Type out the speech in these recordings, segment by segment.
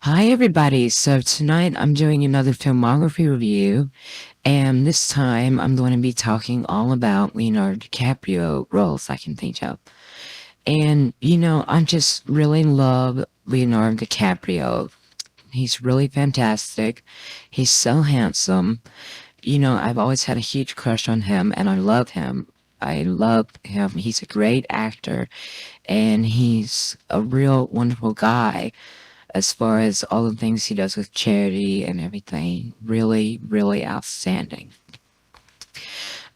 Hi, everybody. So tonight I'm doing another filmography review, and this time I'm going to be talking all about Leonardo DiCaprio roles I can think of. And, I just really love Leonardo DiCaprio. He's really fantastic. He's so handsome. I've always had a huge crush on him, and I love him. I love him. He's a great actor, and he's a real wonderful guy as far as all the things he does with charity and everything. Really, really outstanding.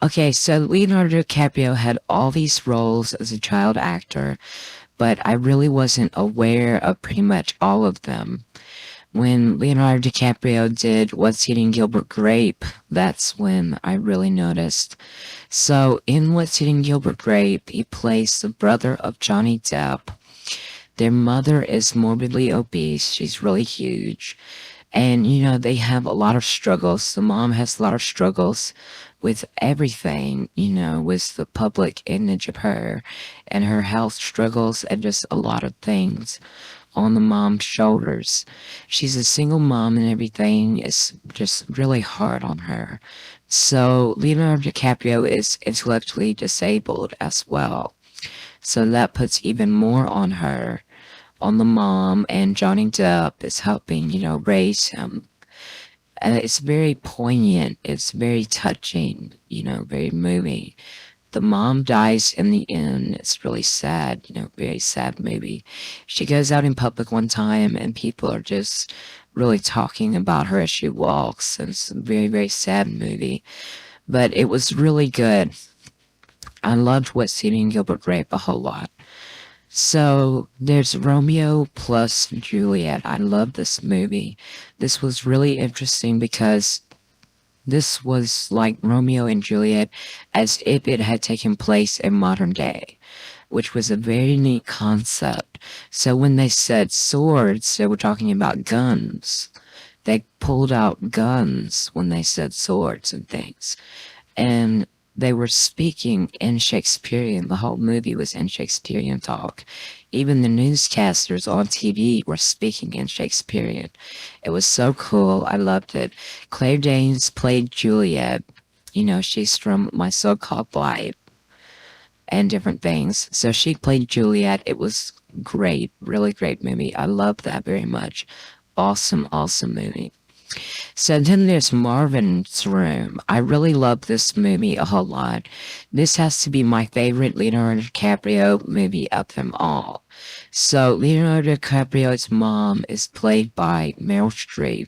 Okay, so Leonardo DiCaprio had all these roles as a child actor, but I really wasn't aware of pretty much all of them. When Leonardo DiCaprio did What's Eating Gilbert Grape, that's when I really noticed. So in What's Eating Gilbert Grape, he plays the brother of Johnny Depp. Their mother is morbidly obese. She's really huge. And, they have a lot of struggles. The mom has a lot of struggles with everything, with the public image of her and her health struggles and just a lot of things on the mom's shoulders. She's a single mom and everything is just really hard on her. So Leonardo DiCaprio is intellectually disabled as well. So that puts even more on her, on the mom, and Johnny Depp is helping, raise him. And it's very poignant. It's very touching, very moving. The mom dies in the end. It's really sad, very sad movie. She goes out in public one time and people are just really talking about her as she walks. And it's a very, very sad movie. But it was really good. I loved What's Eating Gilbert Grape a whole lot. So there's Romeo plus Juliet. I love this movie. This was really interesting because this was like Romeo and Juliet as if it had taken place in modern day, which was a very neat concept. So when they said swords, they were talking about guns. They pulled out guns when they said swords and things. And they were speaking in Shakespearean. The whole movie was in Shakespearean talk. Even the newscasters on TV were speaking in Shakespearean. It was so cool. I loved it. Claire Danes played Juliet. She's from My So-Called Life and different things. So she played Juliet. It was great. Really great movie. I loved that very much. Awesome, awesome movie. So then there's Marvin's Room. I really love this movie a whole lot. This has to be my favorite Leonardo DiCaprio movie of them all. So Leonardo DiCaprio's mom is played by Meryl Streep.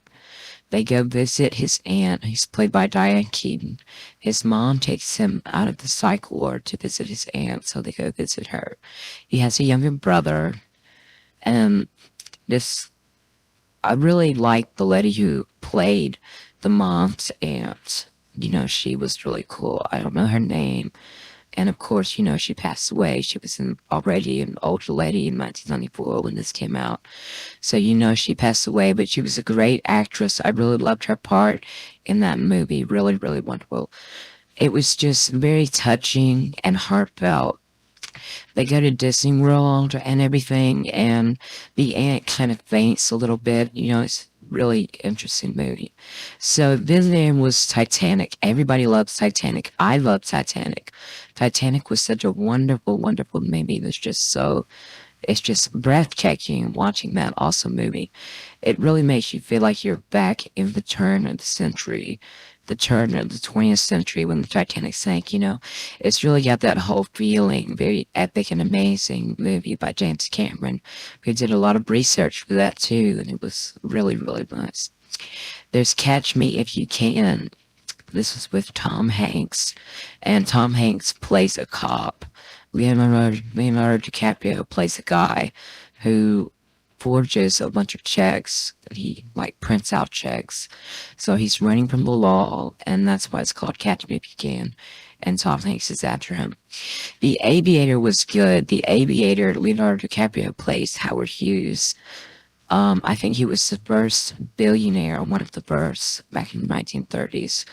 They go visit his aunt, who's played by Diane Keaton. His mom takes him out of the psych ward to visit his aunt, so they go visit her. He has a younger brother, and this I really liked the lady who played the mom's aunt. She was really cool. I don't know her name. And of course, she passed away. She was already an older lady in 1994 when this came out. So, she passed away, but she was a great actress. I really loved her part in that movie. Really, really wonderful. It was just very touching and heartfelt. They go to Disney World and everything, and the aunt kind of faints a little bit. It's really interesting movie. So then there was Titanic. Everybody loves Titanic. I love Titanic. Titanic was such a wonderful, wonderful movie. It's just breathtaking watching that awesome movie. It really makes you feel like you're back in the turn of the century, the turn of the 20th century when the Titanic sank. It's really got that whole feeling. Very epic and amazing movie by James Cameron, who did a lot of research for that too, and it was really, really nice. There's Catch Me If You Can. This was with Tom Hanks, and Tom Hanks plays a cop. Leonardo DiCaprio plays a guy who forges a bunch of checks. He prints out checks. So he's running from the law, and that's why it's called Catch Me If You Can. And Tom Hanks is after him. The Aviator was good. The Aviator, Leonardo DiCaprio plays Howard Hughes. I think he was the first billionaire, one of the first, back in the 1930s.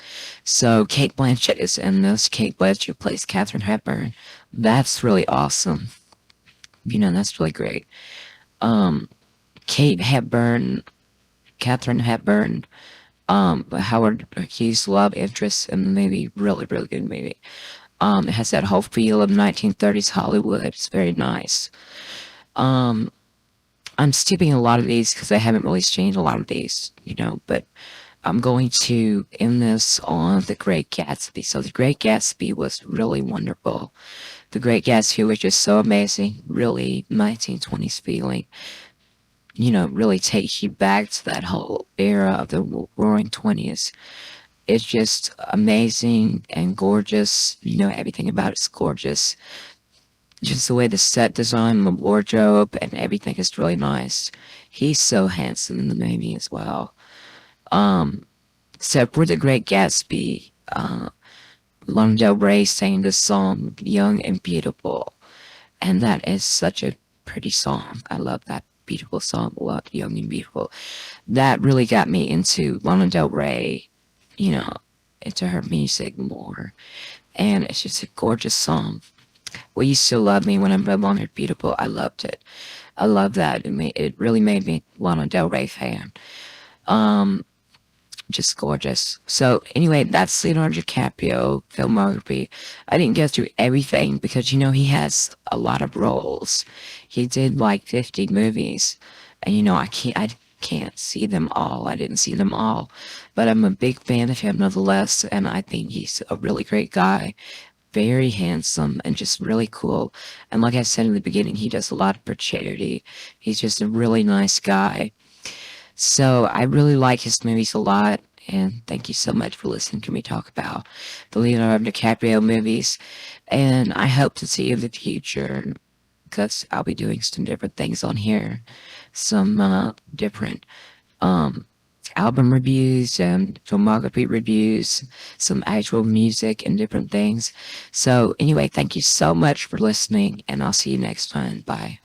So Kate Blanchett is in this. Kate Blanchett plays Katharine Hepburn. That's really awesome. That's really great. Kate Hepburn Katharine Hepburn, Howard Hughes' love interest in the movie. Really, really good movie. It has that whole feel of 1930s Hollywood. It's very nice. Um, I'm skipping a lot of these because I haven't really seen a lot of these, but I'm going to end this on The Great Gatsby. So The Great Gatsby was really wonderful. The Great Gatsby was just so amazing, really 1920s feeling. Really takes you back to that whole era of the Roaring Twenties. It's just amazing and gorgeous. Everything about it's gorgeous. Just the way the set design, the wardrobe, and everything is really nice. He's so handsome in the movie as well. Um, so for The Great Gatsby, Lana Del Rey sang the song "Young and Beautiful," and that is such a pretty song. I love that beautiful song a lot, "Young and Beautiful." That really got me into Lana Del Rey, you know, into her music more, and it's just a gorgeous song. Will You Still Love Me When I'm No Longer Beautiful? I loved it. I love that. It really made me Lana Del Rey fan. Um, just gorgeous. So anyway, that's Leonardo DiCaprio filmography. I didn't get through everything because he has a lot of roles. He did like 50 movies, and I can't see them all. I didn't see them all, but I'm a big fan of him nonetheless, and I think he's a really great guy. Very handsome and just really cool. And like I said in the beginning, he does a lot for charity. He's just a really nice guy. So I really like his movies a lot. And thank you so much for listening to me talk about the Leonardo DiCaprio movies. And I hope to see you in the future because I'll be doing some different things on here. Some different um, album reviews and filmography reviews, some actual music and different things. So anyway, thank you so much for listening, and I'll see you next time. Bye.